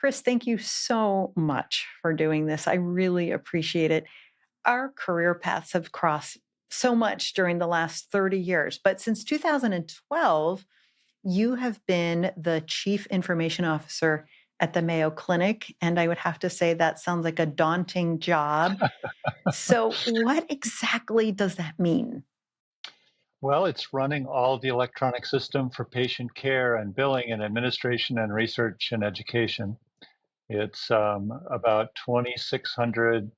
Cris, thank you so much for doing this. I really appreciate it. Our career paths have crossed so much during the last 30 years, but since 2012, you have been the Chief Information Officer at the Mayo Clinic. And I would have to say that sounds like a daunting job. So, what exactly does that mean? Well, it's running all of the electronic system for patient care and billing and administration and research and education. It's about 2,600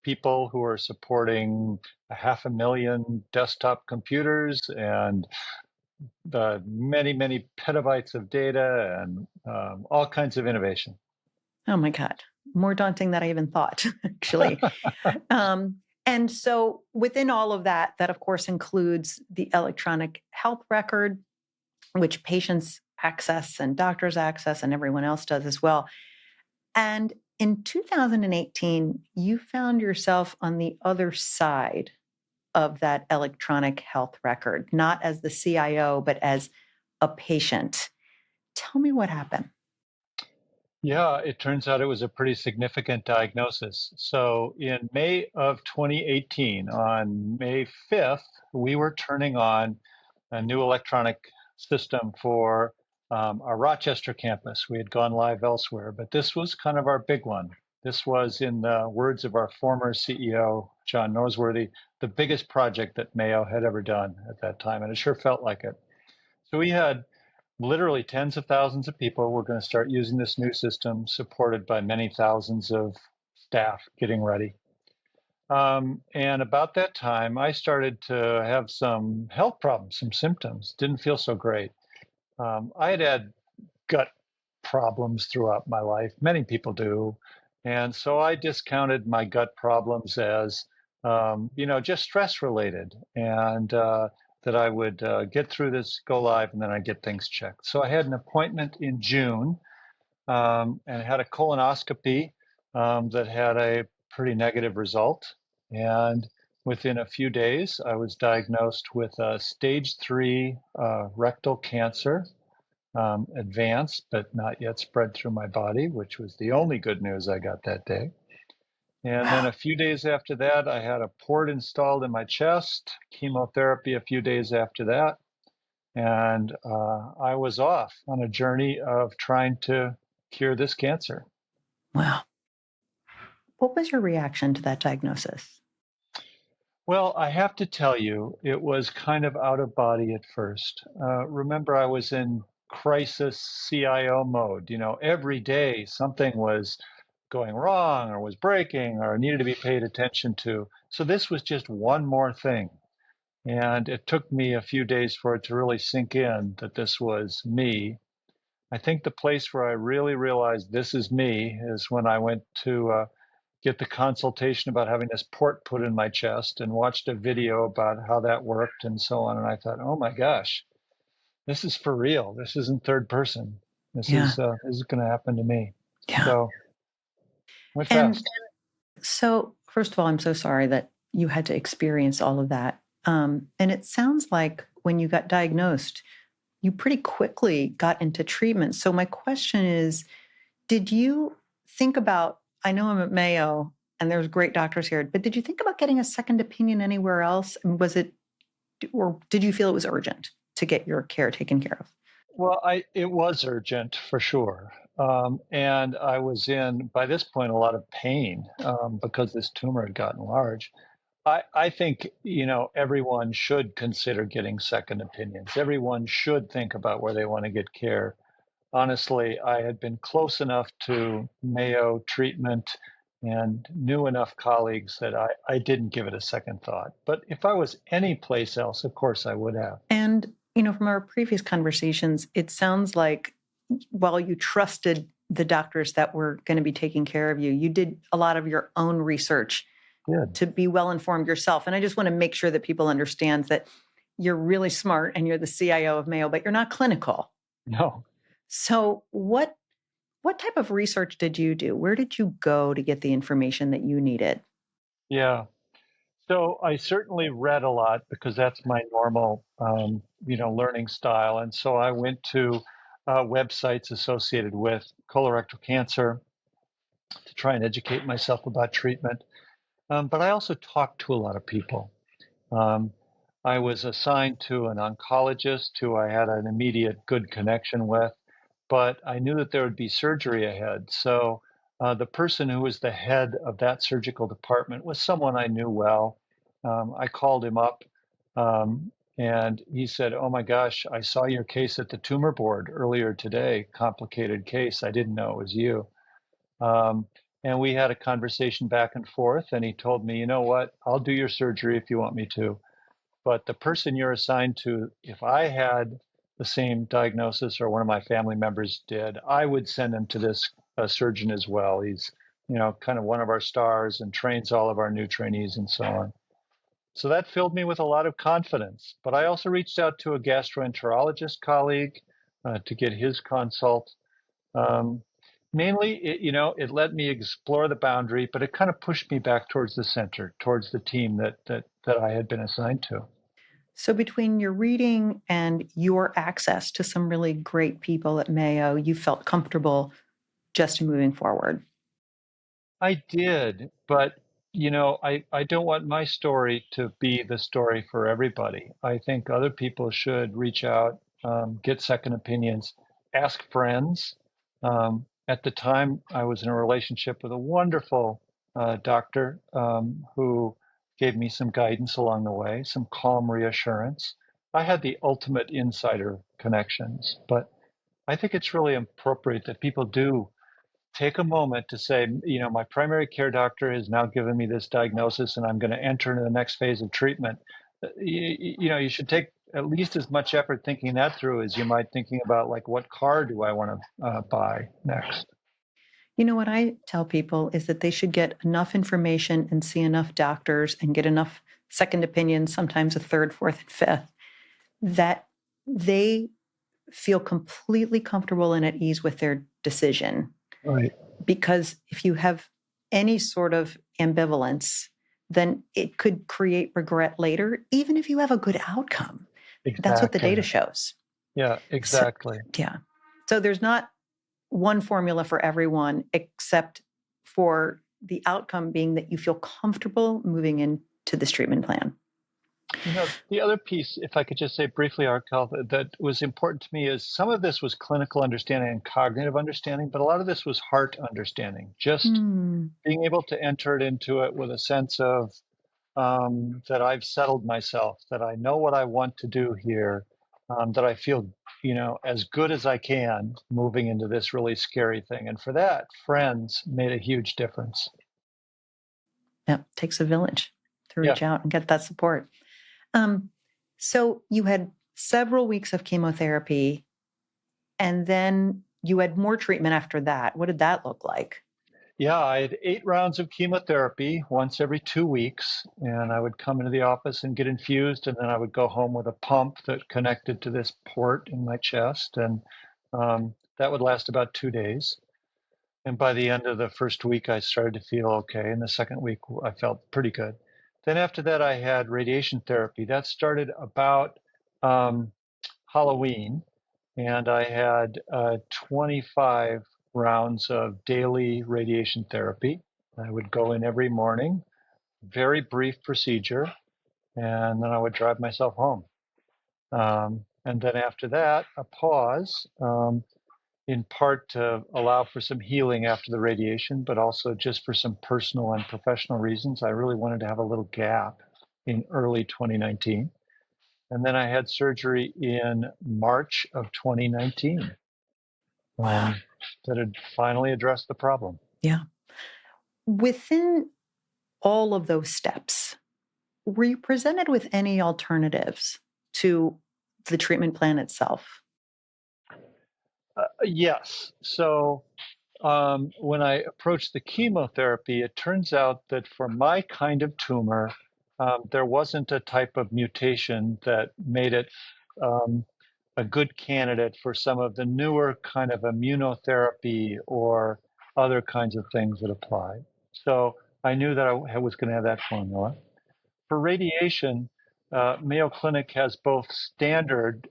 people who are supporting a 500,000 desktop computers and the many, many petabytes of data and all kinds of innovation. Oh my God, more daunting than I even thought, actually. And so, within all of that, that of course includes the electronic health record, which patients access and doctors access, and everyone else does as well. And in 2018, you found yourself on the other side of that electronic health record, not as the CIO, but as a patient. Tell me what happened. Yeah, it turns out it was a pretty significant diagnosis. So in May of 2018, on May 5th, we were turning on a new electronic system for our Rochester campus. We had gone live elsewhere, but this was kind of our big one. This was, in the words of our former CEO, John Norsworthy, the biggest project that Mayo had ever done at that time, and it sure felt like it. So we had literally tens of thousands of people were going to start using this new system, supported by many thousands of staff getting ready. And about that time, I started to have some health problems, some symptoms. Didn't feel so great. I had had gut problems throughout my life. Many people do. And so I discounted my gut problems as, just stress related. And that I would get through this, go live, and then I'd get things checked. So I had an appointment in June and had a colonoscopy that had a pretty negative result. And within a few days, I was diagnosed with stage 3 rectal cancer, advanced, but not yet spread through my body, which was the only good news I got that day. And then Wow. a few days after that, I had a port installed in my chest, chemotherapy a few days after that. And I was off on a journey of trying to cure this cancer. Wow. What was your reaction to that diagnosis? Well, I have to tell you, it was kind of out of body at first. Remember, I was in crisis CIO mode. Every day something was going wrong or was breaking or needed to be paid attention to. So this was just one more thing. And it took me a few days for it to really sink in that this was me. I think the place where I really realized this is me is when I went to get the consultation about having this port put in my chest and watched a video about how that worked and so on. And I thought, oh my gosh, this is for real. This isn't third person. Yeah. This is going to happen to me. Yeah. So went And fast. so, first of all, I'm so sorry that you had to experience all of that. And it sounds like when you got diagnosed, you pretty quickly got into treatment. So, my question is, did you think about, I know I'm at Mayo and there's great doctors here, but did you think about getting a second opinion anywhere else? And was it, or did you feel it was urgent to get your care taken care of? Well, it was urgent for sure. And I was in, by this point, a lot of pain because this tumor had gotten large. I think, everyone should consider getting second opinions. Everyone should think about where they want to get care. Honestly, I had been close enough to Mayo treatment and knew enough colleagues that I didn't give it a second thought. But if I was any place else, of course I would have. And, from our previous conversations, it sounds like while you trusted the doctors that were going to be taking care of you, you did a lot of your own research Good. to be well informed yourself. And I just want to make sure that people understand that you're really smart and you're the CIO of Mayo, but you're not clinical. No. So what type of research did you do? Where did you go to get the information that you needed? Yeah. So I certainly read a lot because that's my normal, learning style. And so I went to websites associated with colorectal cancer to try and educate myself about treatment. But I also talked to a lot of people. Um, I was assigned to an oncologist who I had an immediate good connection with, but I knew that there would be surgery ahead. So the person who was the head of that surgical department was someone I knew well. I called him up and he said, "Oh my gosh, I saw your case at the tumor board earlier today. Complicated case. I didn't know it was you." Um, and we had a conversation back and forth, and he told me, "You know what? I'll do your surgery if you want me to. But the person you're assigned to, if I had the same diagnosis or one of my family members did, I would send him to this surgeon as well. He's, kind of one of our stars and trains all of our new trainees and so on." So that filled me with a lot of confidence. But I also reached out to a gastroenterologist colleague to get his consult. Um, Mainly, it let me explore the boundary, but it kind of pushed me back towards the center, towards the team that I had been assigned to. So, between your reading and your access to some really great people at Mayo, you felt comfortable just moving forward. I did, but I don't want my story to be the story for everybody. I think other people should reach out, get second opinions, ask friends. At the time, I was in a relationship with a wonderful doctor who gave me some guidance along the way, some calm reassurance. I had the ultimate insider connections, but I think it's really appropriate that people do take a moment to say, my primary care doctor has now given me this diagnosis and I'm going to enter into the next phase of treatment. You should take at least as much effort thinking that through as you might thinking about like, what car do I want to buy next? You know what I tell people is that they should get enough information and see enough doctors and get enough second opinions, sometimes a third, fourth, and fifth, that they feel completely comfortable and at ease with their decision. Right. Because if you have any sort of ambivalence, then it could create regret later, even if you have a good outcome. That's what the Exactly. data shows. Yeah, So, exactly. yeah. So there's not one formula for everyone, except for the outcome being that you feel comfortable moving into this treatment plan. The other piece, if I could just say briefly, Arkell, that was important to me is some of this was clinical understanding and cognitive understanding, but a lot of this was heart understanding, just Hmm. being able to enter it into it with a sense of that I've settled myself, that I know what I want to do here, that I feel, as good as I can moving into this really scary thing. And for that, friends made a huge difference. Yeah, it takes a village to Yeah. reach out and get that support. Um, so you had several weeks of chemotherapy, and then you had more treatment after that. What did that look like? Yeah, I had 8 rounds of chemotherapy once every 2 weeks, and I would come into the office and get infused, and then I would go home with a pump that connected to this port in my chest, and that would last about 2 days. And by the end of the first week, I started to feel okay. And the second week, I felt pretty good. Then after that, I had radiation therapy. That started about um, Halloween, and I had 25 rounds of daily radiation therapy. I would go in every morning, very brief procedure, and then I would drive myself home. And then after that, a pause, in part to allow for some healing after the radiation, but also just for some personal and professional reasons. I really wanted to have a little gap in early 2019. And then I had surgery in March of 2019 Wow. that had finally addressed the problem. Yeah. Within all of those steps, were you presented with any alternatives to the treatment plan itself? Yes. So when I approached the chemotherapy, it turns out that for my kind of tumor, there wasn't a type of mutation that made it a good candidate for some of the newer kind of immunotherapy or other kinds of things that apply. So I knew that I was going to have that formula. For radiation, Mayo Clinic has both standard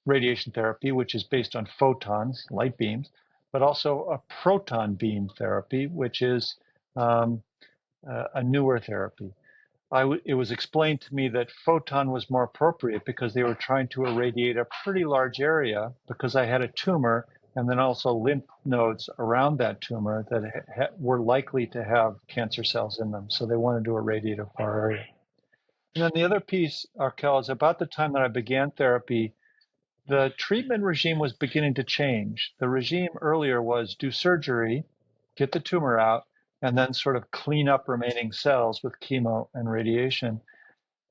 radiation therapy, which is based on photons, light beams, but also a proton beam therapy, which is um, a newer therapy. It was explained to me that photon was more appropriate because they were trying to irradiate a pretty large area because I had a tumor and then also lymph nodes around that tumor that were likely to have cancer cells in them. So they wanted to irradiate a far area. And then the other piece, Arkel, is about the time that I began therapy, the treatment regime was beginning to change. The regime earlier was do surgery, get the tumor out, and then sort of clean up remaining cells with chemo and radiation.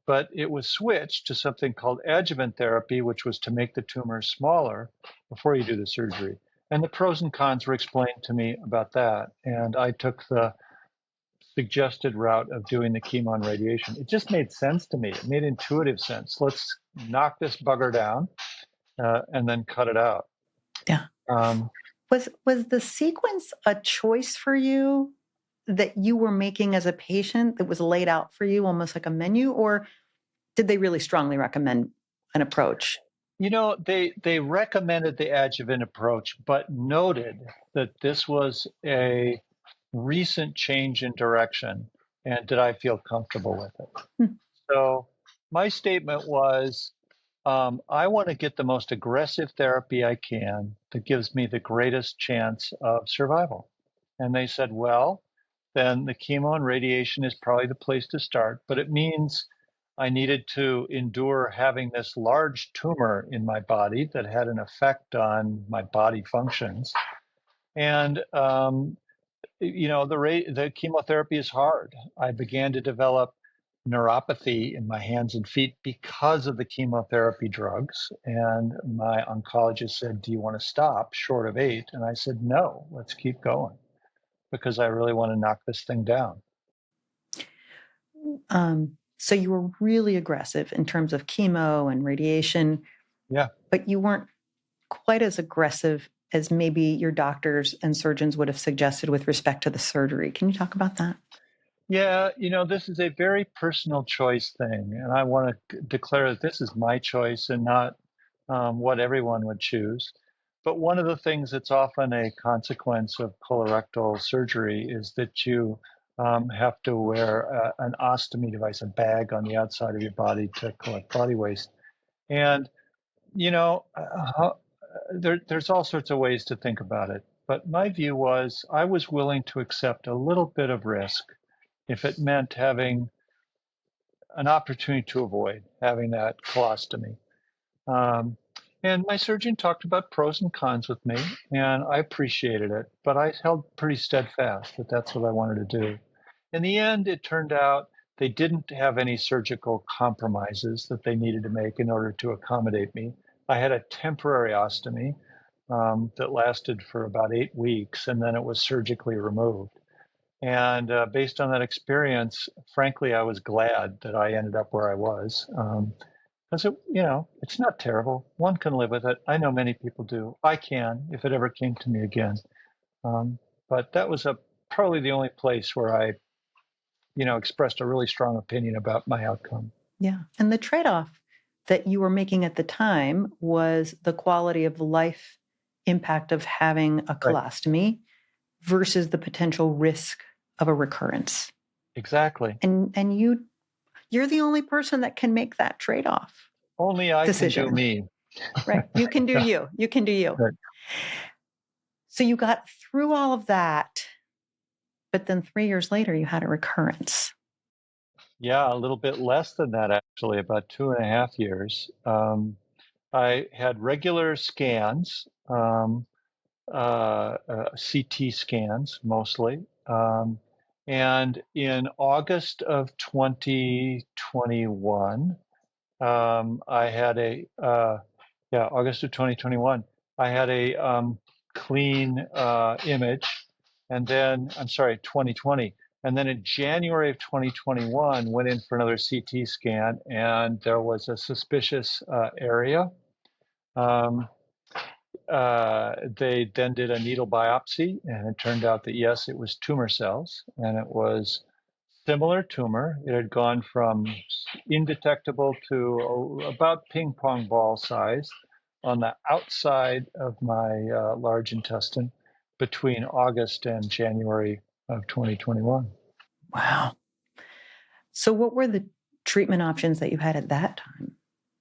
But it was switched to something called adjuvant therapy, which was to make the tumor smaller before you do the surgery. And the pros and cons were explained to me about that. And I took the suggested route of doing the chemo and radiation. It just made sense to me. It made intuitive sense. Let's knock this bugger down and then cut it out. Yeah. Was the sequence a choice for you that you were making as a patient that was laid out for you almost like a menu, or did they really strongly recommend an approach? You know, they recommended the adjuvant approach, but noted that this was a recent change in direction, and did I feel comfortable with it? So my statement was, I want to get the most aggressive therapy I can that gives me the greatest chance of survival. And they said, well, then the chemo and radiation is probably the place to start, but it means I needed to endure having this large tumor in my body that had an effect on my body functions. And the chemotherapy is hard. I began to develop neuropathy in my hands and feet because of the chemotherapy drugs. And my oncologist said, do you want to stop short of 8? And I said, no, let's keep going because I really want to knock this thing down. So you were really aggressive in terms of chemo and radiation. Yeah. But you weren't quite as aggressive as maybe your doctors and surgeons would have suggested with respect to the surgery. Can you talk about that? Yeah, this is a very personal choice thing. And I want to declare that this is my choice and not what everyone would choose. But one of the things that's often a consequence of colorectal surgery is that you have to wear an ostomy device, a bag on the outside of your body to collect body waste. And, there's all sorts of ways to think about it. But my view was I was willing to accept a little bit of risk if it meant having an opportunity to avoid having that colostomy. And my surgeon talked about pros and cons with me, and I appreciated it, but I held pretty steadfast that that's what I wanted to do. In the end, it turned out they didn't have any surgical compromises that they needed to make in order to accommodate me. I had a temporary ostomy that lasted for about 8 weeks, and then it was surgically removed. And based on that experience, frankly, I was glad that I ended up where I was. Because it's not terrible. One can live with it. I know many people do. I can if it ever came to me again. But that was probably the only place where I, expressed a really strong opinion about my outcome. Yeah. And the trade-off that you were making at the time was the quality of life impact of having a colostomy versus the potential risk of a recurrence. Exactly. And you're the only person that can make that trade-off. Only I decision. can do me. Right. You can do you. You can do you. Right. So you got through all of that, but then 3 years later, you had a recurrence. Yeah, a little bit less than that, actually, about 2.5 years. I had regular scans, CT scans mostly. And in August of 2021, August of 2021, I had a clean image. And then, 2020. And then in January of 2021, went in for another CT scan, and there was a suspicious area. They then did a needle biopsy, and it turned out that yes, it was tumor cells, and it was similar tumor. It had gone from indetectable to about ping pong ball size, on the outside of my large intestine between August and January of 2021. Wow. So, what were the treatment options that you had at that time?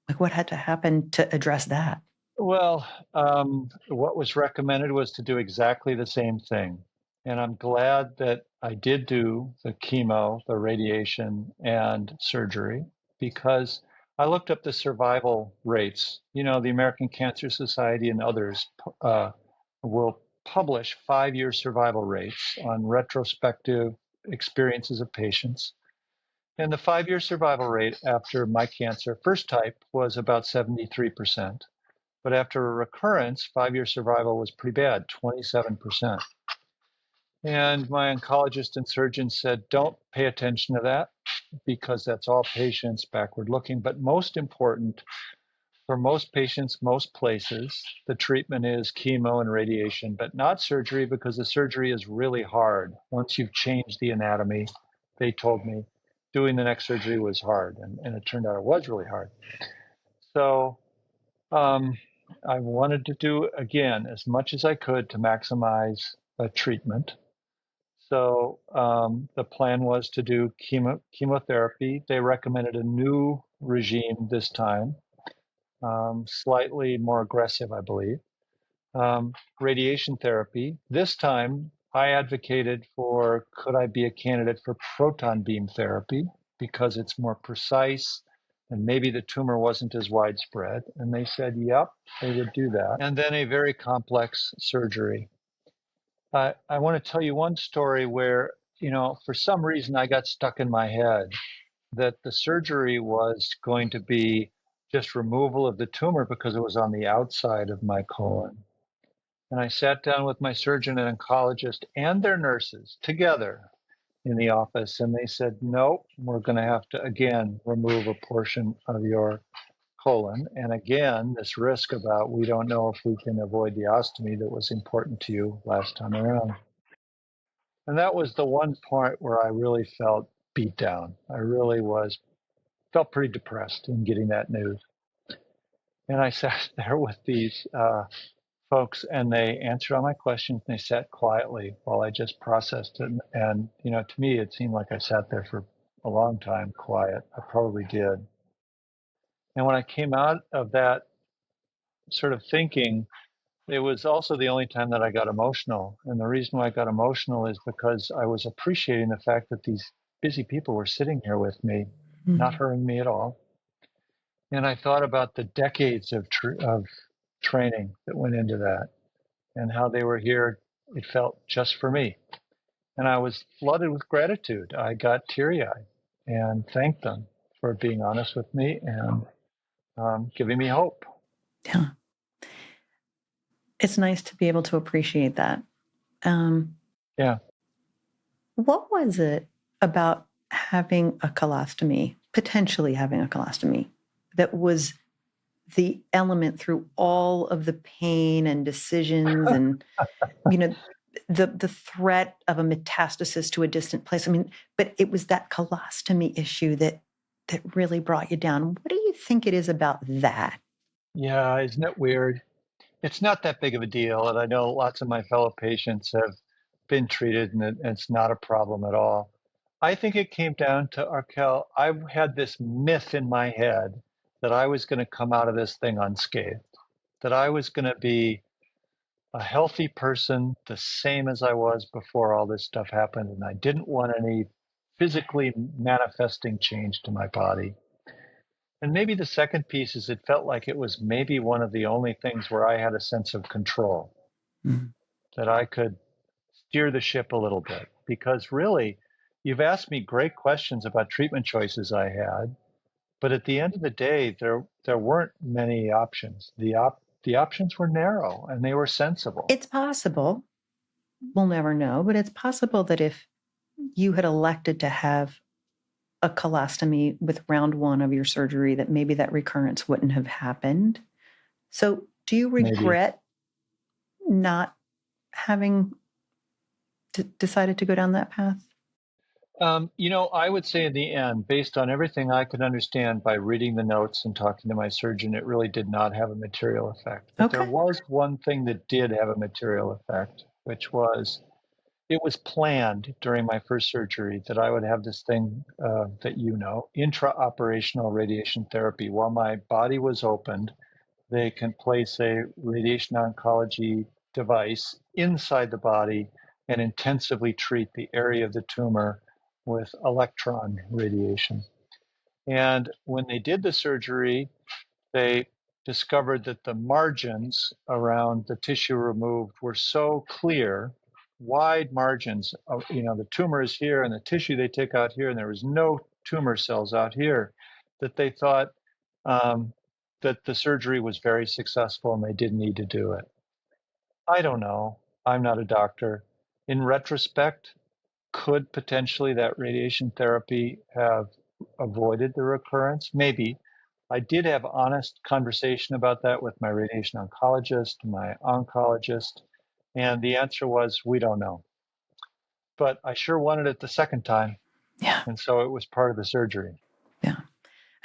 Like, what had to happen to address that? Well, what was recommended was to do exactly the same thing. And I'm glad that I did do the chemo, the radiation, and surgery because I looked up the survival rates. You know, the American Cancer Society and others will publish 5-year survival rates on retrospective experiences of patients. And the 5-year survival rate after my cancer, first type, was about 73%. But after a recurrence, 5-year survival was pretty bad, 27%. And my oncologist and surgeon said, don't pay attention to that because that's all patients backward looking. But most important, for most patients, most places, the treatment is chemo and radiation, but not surgery because the surgery is really hard. Once you've changed the anatomy, they told me doing the next surgery was hard. And it turned out it was really hard. So I wanted to do, again, as much as I could to maximize a treatment. So the plan was to do chemotherapy. They recommended a new regime this time, slightly more aggressive, I believe. Radiation therapy. This time, I advocated for could I be a candidate for proton beam therapy because it's more precise and maybe the tumor wasn't as widespread. And they said, yep, they would do that. And then a very complex surgery. I want to tell you one story where, you know, for some reason I got stuck in my head that the surgery was going to be just removal of the tumor because it was on the outside of my colon. And I sat down with my surgeon and oncologist and their nurses together in the office, and they said, nope, we're going to have to, again, remove a portion of your colon. And again, this risk about we don't know if we can avoid the ostomy that was important to you last time around. And that was the one part where I really felt beat down. I really felt pretty depressed in getting that news. And I sat there with these folks and they answered all my questions and they sat quietly while I just processed it. And, you know, to me, it seemed like I sat there for a long time quiet. I probably did. And when I came out of that sort of thinking, it was also the only time that I got emotional. And the reason why I got emotional is because I was appreciating the fact that these busy people were sitting here with me, not hurting me at all. And I thought about the decades of training that went into that and how they were here. It felt just for me. And I was flooded with gratitude. I got teary eyed and thanked them for being honest with me and giving me hope. Yeah. It's nice to be able to appreciate that. Yeah. What was it about having a colostomy, potentially having a colostomy, that was the element through all of the pain and decisions and, you know, the threat of a metastasis to a distant place? I mean, but it was that colostomy issue that really brought you down. What do you think it is about that? Yeah. Isn't it weird? It's not that big of a deal. And I know lots of my fellow patients have been treated and it's not a problem at all. I think it came down to Arkel. I had this myth in my head that I was going to come out of this thing unscathed, that I was going to be a healthy person, the same as I was before all this stuff happened. And I didn't want any physically manifesting change to my body. And maybe the second piece is it felt like it was maybe one of the only things where I had a sense of control, that I could steer the ship a little bit. Because really, you've asked me great questions about treatment choices I had, but at the end of the day, there weren't many options. The options were narrow and they were sensible. It's possible, we'll never know, but it's possible that if you had elected to have a colostomy with round one of your surgery, that maybe that recurrence wouldn't have happened. So, do you Maybe. regret not having decided to go down that path? I would say in the end, based on everything I could understand by reading the notes and talking to my surgeon, it really did not have a material effect. But there Okay. was one thing that did have a material effect, which was it was planned during my first surgery that I would have this thing that intraoperational radiation therapy. While my body was opened, they can place a radiation oncology device inside the body and intensively treat the area of the tumor with electron radiation. And when they did the surgery, they discovered that the margins around the tissue removed were so clear, wide margins. The tumor is here and the tissue they take out here, and there was no tumor cells out here, that they thought that the surgery was very successful and they didn't need to do it. I don't know. I'm not a doctor. In retrospect, could potentially that radiation therapy have avoided the recurrence? Maybe. I did have honest conversation about that with my radiation oncologist, my oncologist, and the answer was we don't know. But I sure wanted it the second time, Yeah. and so it was part of the surgery. Yeah.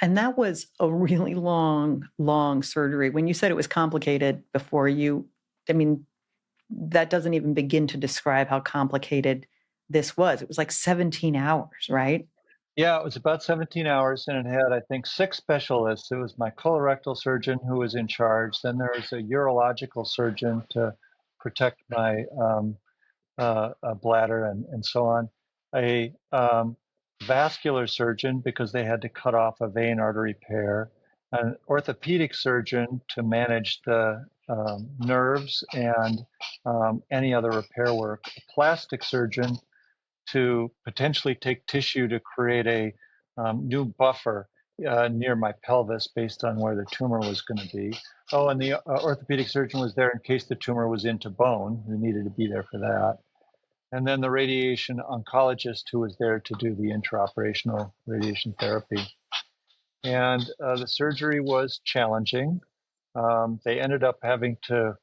And that was a really long, long surgery. When you said it was complicated before I mean, that doesn't even begin to describe how complicated this was. It was like 17 hours, right? Yeah, it was about 17 hours, and it had, I think, 6 specialists. It was my colorectal surgeon who was in charge. Then there was a urological surgeon to protect my bladder and so on. A vascular surgeon because they had to cut off a vein artery pair. An orthopedic surgeon to manage the nerves and any other repair work. A plastic surgeon to potentially take tissue to create a new buffer near my pelvis based on where the tumor was going to be. Oh, and the orthopedic surgeon was there in case the tumor was into bone. We needed to be there for that. And then the radiation oncologist who was there to do the intraoperational radiation therapy. And the surgery was challenging. They ended up having to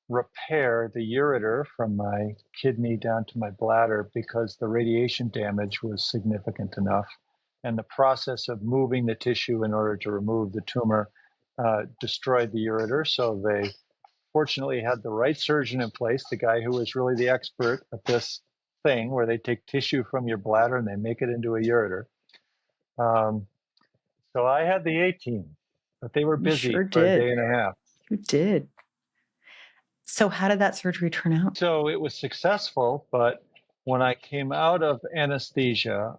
repair the ureter from my kidney down to my bladder because the radiation damage was significant enough. And the process of moving the tissue in order to remove the tumor destroyed the ureter. So they fortunately had the right surgeon in place, the guy who was really the expert at this thing where they take tissue from your bladder and they make it into a ureter. So I had the A team, but they were You sure busy for a did. day and a half. You did. So, how did that surgery turn out? So it was successful, but when I came out of anesthesia,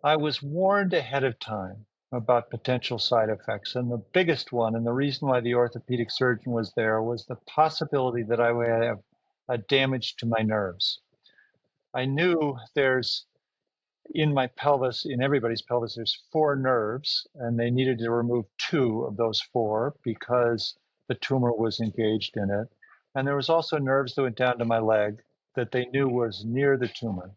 I was warned ahead of time about potential side effects. And the biggest one, and the reason why the orthopedic surgeon was there, was the possibility that I would have a damage to my nerves. I knew there's in my pelvis, in everybody's pelvis, there's 4 nerves, and they needed to remove 2 of those 4 because the tumor was engaged in it. And there was also nerves that went down to my leg that they knew was near the tumor.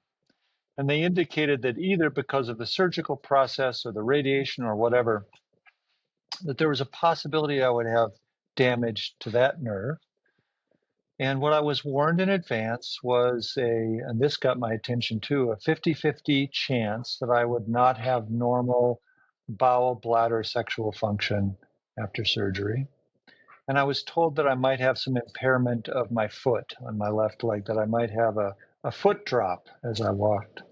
And they indicated that either because of the surgical process or the radiation or whatever, that there was a possibility I would have damage to that nerve. And what I was warned in advance was and this got my attention too, a 50-50 chance that I would not have normal bowel, bladder, sexual function after surgery. And I was told that I might have some impairment of my foot on my left leg, that I might have a foot drop as I walked.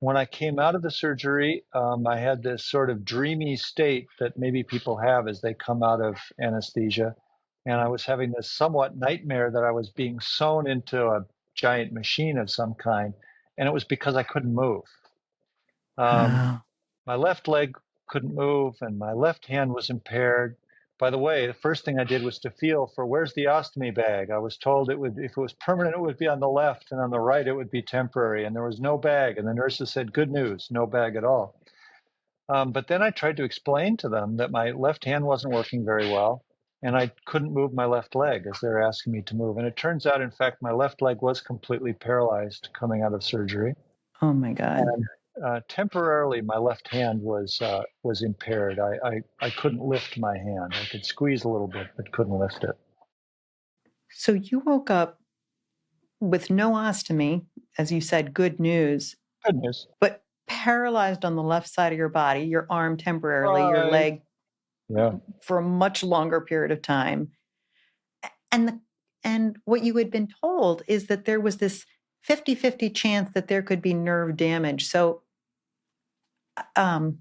When I came out of the surgery, I had this sort of dreamy state that maybe people have as they come out of anesthesia. And I was having this somewhat nightmare that I was being sewn into a giant machine of some kind. And it was because I couldn't move. Wow. My left leg couldn't move and my left hand was impaired. By the way, the first thing I did was to feel for where's the ostomy bag. I was told it would, if it was permanent, it would be on the left, and on the right, it would be temporary. And there was no bag. And the nurses said, good news, no bag at all. But then I tried to explain to them that my left hand wasn't working very well, and I couldn't move my left leg as they're asking me to move. And it turns out, in fact, my left leg was completely paralyzed coming out of surgery. Oh my God. And temporarily, my left hand was impaired. I couldn't lift my hand. I could squeeze a little bit, but couldn't lift it. So, you woke up with no ostomy, as you said, good news. Good news. but paralyzed on the left side of your body, your arm temporarily, your Right. leg Yeah. for a much longer period of time. And the and what you had been told is that there was this 50-50 chance that there could be nerve damage. So,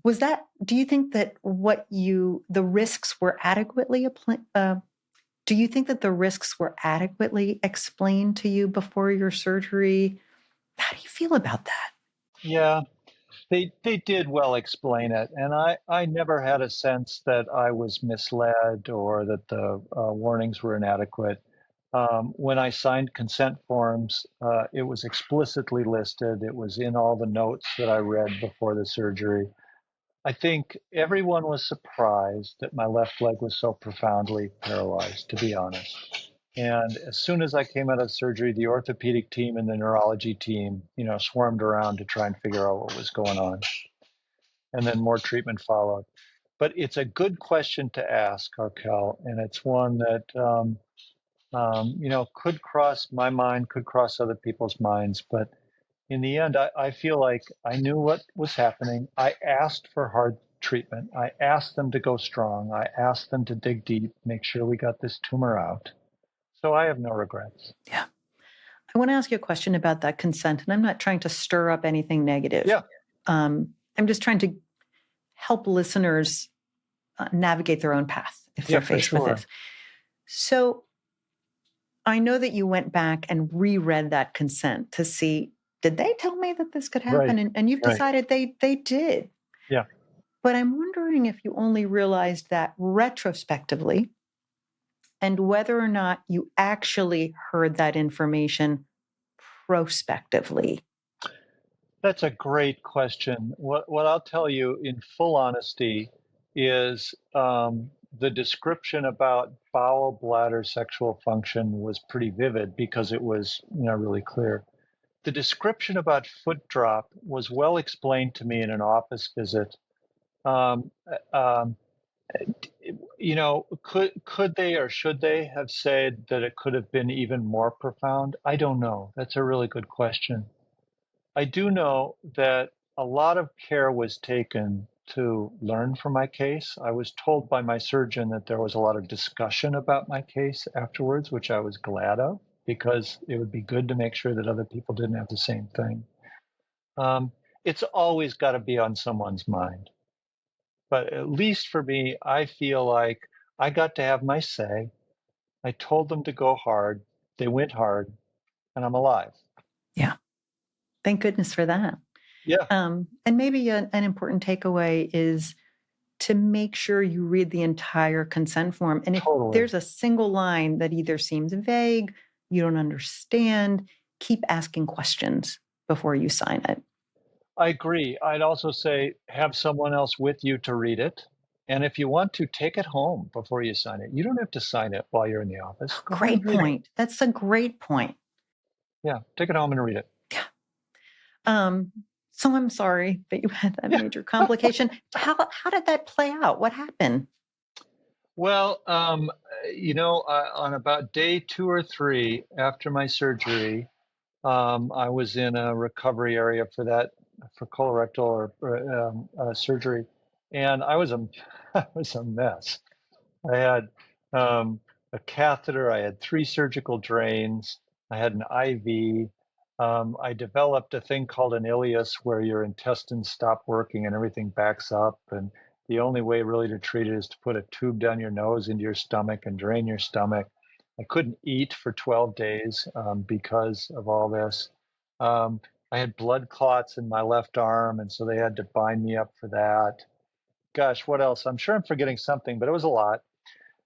was that do you think that the risks were do you think that the risks were adequately explained to you before your surgery? How do you feel about that? Yeah. They did well explain it, and I never had a sense that I was misled or that the warnings were inadequate. When I signed consent forms, it was explicitly listed. It was in all the notes that I read before the surgery. I think everyone was surprised that my left leg was so profoundly paralyzed, to be honest. And as soon as I came out of surgery, the orthopedic team and the neurology team, swarmed around to try and figure out what was going on. And then more treatment followed. But it's a good question to ask, Arkel, and it's one that could cross my mind, could cross other people's minds. But in the end, I feel like I knew what was happening. I asked for hard treatment. I asked them to go strong. I asked them to dig deep, make sure we got this tumor out. So I have no regrets. Yeah. I want to ask you a question about that consent, and I'm not trying to stir up anything negative. Yeah. I'm just trying to help listeners navigate their own path if Yeah, they're for faced with sure. this. So I know that you went back and reread that consent to see, did they tell me that this could happen? Right. And you've Right. decided they did. Yeah. But I'm wondering if you only realized that retrospectively and whether or not you actually heard that information prospectively. That's a great question. What I'll tell you in full honesty is the description about bowel, bladder, sexual function was pretty vivid because it was, really clear. The description about foot drop was well explained to me in an office visit. Um, um, could they or should they have said that it could have been even more profound? I don't know. That's a really good question. I do know that a lot of care was taken to learn from my case. I was told by my surgeon that there was a lot of discussion about my case afterwards, which I was glad of because it would be good to make sure that other people didn't have the same thing. It's always got to be on someone's mind. But at least for me, I feel like I got to have my say. I told them to go hard. They went hard, and I'm alive. Yeah. Thank goodness for that. Yeah, And maybe an important takeaway is to make sure you read the entire consent form. And if totally. there's a single line that either seems vague, you don't understand, keep asking questions before you sign it. I agree. I'd also say have someone else with you to read it. And if you want to, take it home before you sign it. You don't have to sign it while you're in the office. Go home and Great read it. point. That's a great point. Yeah, take it home and read it. Yeah. So I'm sorry that you had that Yeah. major complication. How did that play out? What happened? Well, on about day 2 or 3 after my surgery, I was in a recovery area for colorectal or surgery, and I was a, I was a mess. I had a catheter. I had 3 surgical drains. I had an IV. I developed a thing called an ileus, where your intestines stop working and everything backs up. And the only way really to treat it is to put a tube down your nose into your stomach and drain your stomach. I couldn't eat for 12 days because of all this. I had blood clots in my left arm, and so they had to bind me up for that. Gosh, what else? I'm sure I'm forgetting something, but it was a lot.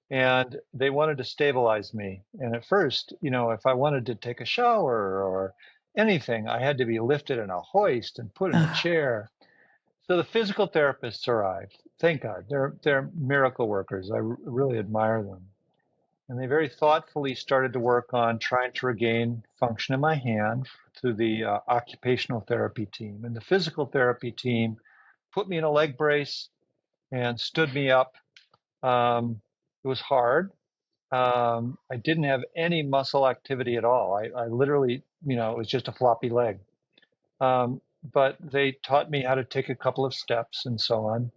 And they wanted to stabilize me. And at first, if I wanted to take a shower or anything, I had to be lifted in a hoist and put in a chair. So the physical therapists arrived. Thank God, they're miracle workers. I really admire them. And they very thoughtfully started to work on trying to regain function in my hand through the occupational therapy team. And the physical therapy team put me in a leg brace and stood me up. It was hard. I didn't have any muscle activity at all. I literally, it was just a floppy leg. but they taught me how to take a couple of steps and so on.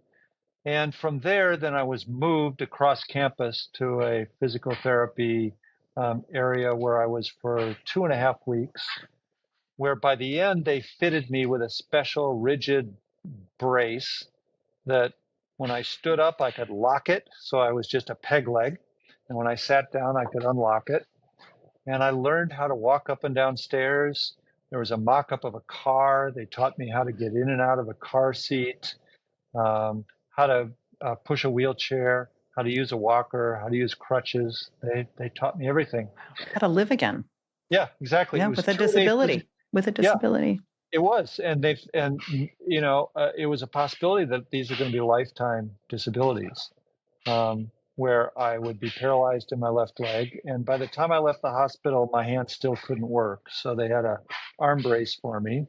And from there, then I was moved across campus to a physical therapy area where I was for 2.5 weeks, where by the end they fitted me with a special rigid brace that when I stood up, I could lock it. So I was just a peg leg. And when I sat down, I could unlock it. And I learned how to walk up and down stairs. There was a mock up of a car. They taught me how to get in and out of a car seat, how to push a wheelchair, how to use a walker, how to use crutches. They taught me everything. How to live again. Yeah, exactly. Yeah, It was with a truly, disability. With a yeah, disability. it was. And it was a possibility that these are going to be lifetime disabilities, where I would be paralyzed in my left leg. And by the time I left the hospital, my hand still couldn't work. So they had a arm brace for me.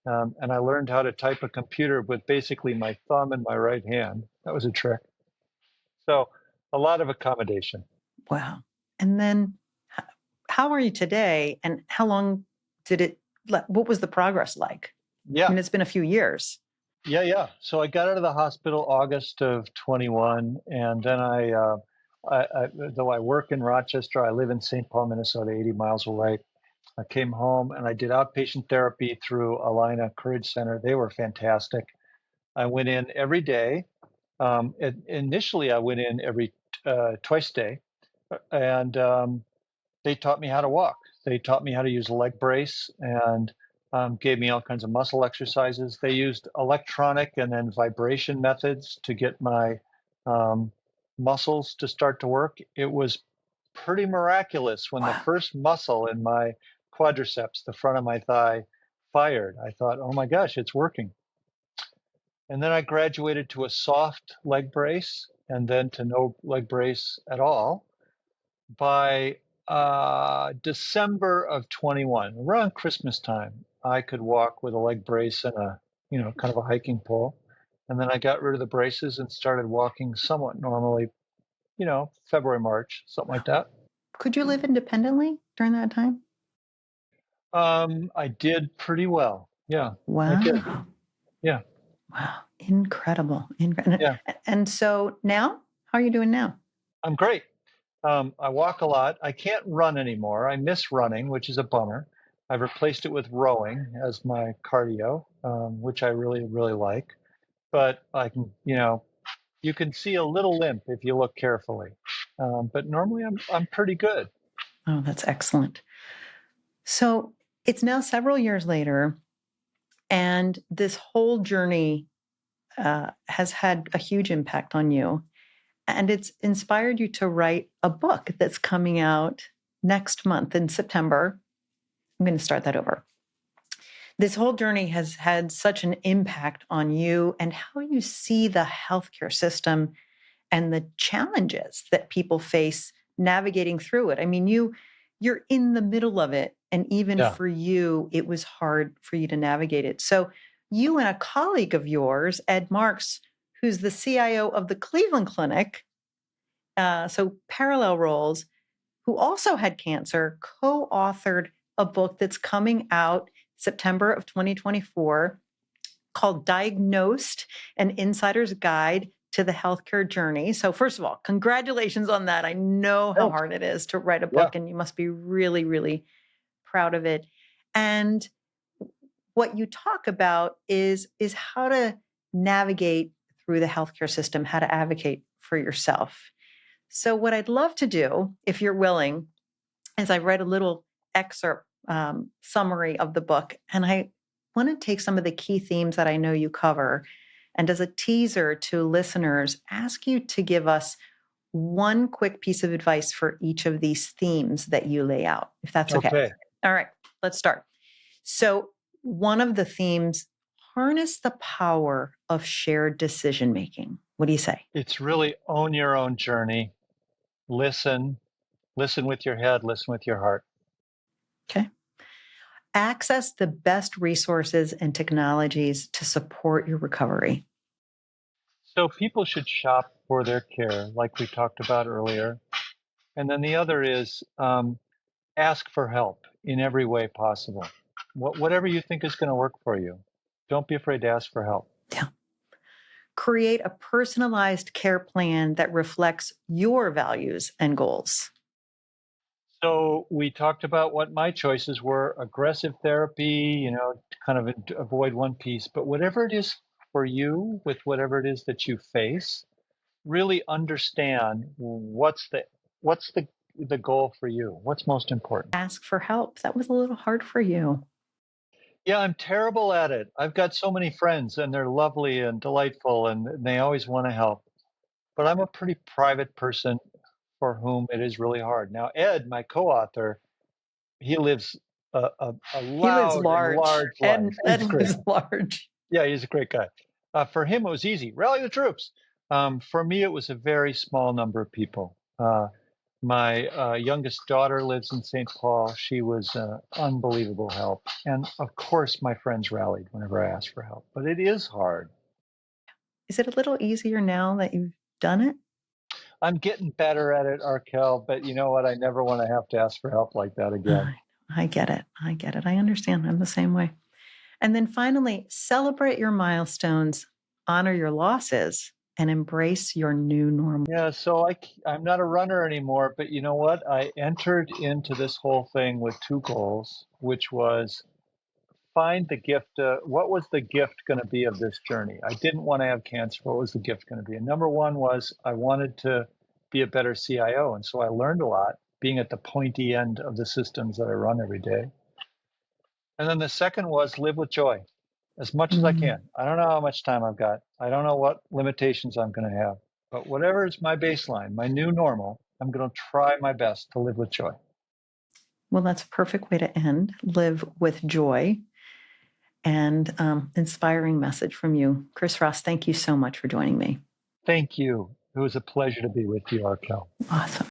And I learned how to type a computer with basically my thumb and my right hand. That was a trick. So a lot of accommodation. Wow. And then how are you today? And how long did it, what was the progress like? I Yeah, mean, it's been a few years. yeah. So I got out of the hospital August of 21, and then though I work in Rochester, I live in St. Paul, Minnesota, 80 miles away. I came home and I did outpatient therapy through Alina Courage Center. They were fantastic. I went in every day. Initially, I went in every twice a day, and they taught me how to walk. They taught me how to use a leg brace and gave me all kinds of muscle exercises. They used electronic and then vibration methods to get my um, muscles to start to work. It was pretty miraculous when the Wow. first muscle in my quadriceps, the front of my thigh, fired. I thought, oh my gosh, it's working. And then I graduated to a soft leg brace and then to no leg brace at all by December of 21, around Christmas time. I could walk with a leg brace and kind of a hiking pole. And then I got rid of the braces and started walking somewhat normally, February, March, something like that. Could you live independently during that time? I did pretty well. Yeah, I did. Wow. Yeah, Wow. Incredible. yeah. And so now, how are you doing now? I'm great. I walk a lot. I can't run anymore. I miss running, which is a bummer. I've replaced it with rowing as my cardio, which I really, really like. But I can, you can see a little limp if you look carefully. But normally I'm pretty good. Oh, that's excellent. So it's now several years later, and this whole journey has had a huge impact on you. And it's inspired you to write a book that's coming out next month in September. I'm going to start that over. This whole journey has had such an impact on you and how you see the healthcare system and the challenges that people face navigating through it. I mean, you're in the middle of it, and even Yeah. for you, it was hard for you to navigate it. So you and a colleague of yours, Ed Marks, who's the CIO of the Cleveland Clinic, so parallel roles, who also had cancer, co-authored a book that's coming out September of 2024 called Diagnosed: An Insider's Guide to the Healthcare Journey. So first of all, congratulations on that. I know how Thanks. hard it is to write a Yeah. book, and you must be really, really proud of it. And what you talk about is how to navigate through the healthcare system, how to advocate for yourself. So what I'd love to do, if you're willing, is I read a little excerpt summary of the book, and I want to take some of the key themes that I know you cover, and as a teaser to listeners, ask you to give us one quick piece of advice for each of these themes that you lay out, if that's okay. Okay. All right, let's start. So, one of the themes: harness the power of shared decision making. What do you say? It's really own your own journey. Listen, listen with your head, listen with your heart. Okay. Access the best resources and technologies to support your recovery. So people should shop for their care, like we talked about earlier. And then the other is ask for help in every way possible. Whatever you think is going to work for you. don't be afraid to ask for help. Yeah. Create a personalized care plan that reflects your values and goals. So we talked about what my choices were: aggressive therapy, to kind of avoid one piece, but whatever it is for you, with whatever it is that you face, really understand what's the goal for you, what's most important. Ask for help. That was a little hard for you. Yeah, I'm terrible at it. I've got so many friends and they're lovely and delightful and they always want to help, but I'm a pretty private person for whom it is really hard. Now, Ed, my co-author, he lives a He lives loud and large. large life. Ed He's great. lives large. Yeah, he's a great guy. For him, it was easy. Rally the troops. For me, it was a very small number of people. My youngest daughter lives in St. Paul. She was unbelievable help. And of course, my friends rallied whenever I asked for help. But it is hard. Is it a little easier now that you've done it? I'm getting better at it, Arkel. But you know what? I never want to have to ask for help like that again. I get it. I get it. I understand. I'm the same way. And then finally, celebrate your milestones, honor your losses, and embrace your new normal. Yeah, so I'm not a runner anymore, but you know what? I entered into this whole thing with two goals, which was find the gift. What was the gift going to be of this journey? I didn't want to have cancer. What was the gift going to be? And number one was I wanted to be a better CIO. And so I learned a lot being at the pointy end of the systems that I run every day. And then the second was live with joy as much as I Mm. can. I don't know how much time I've got. I don't know what limitations I'm going to have. But whatever is my baseline, my new normal, I'm going to try my best to live with joy. Well, that's a perfect way to end. Live with joy and inspiring message from you. Cris Ross, thank you so much for joining me. Thank you. It was a pleasure to be with you, Arkel. Awesome.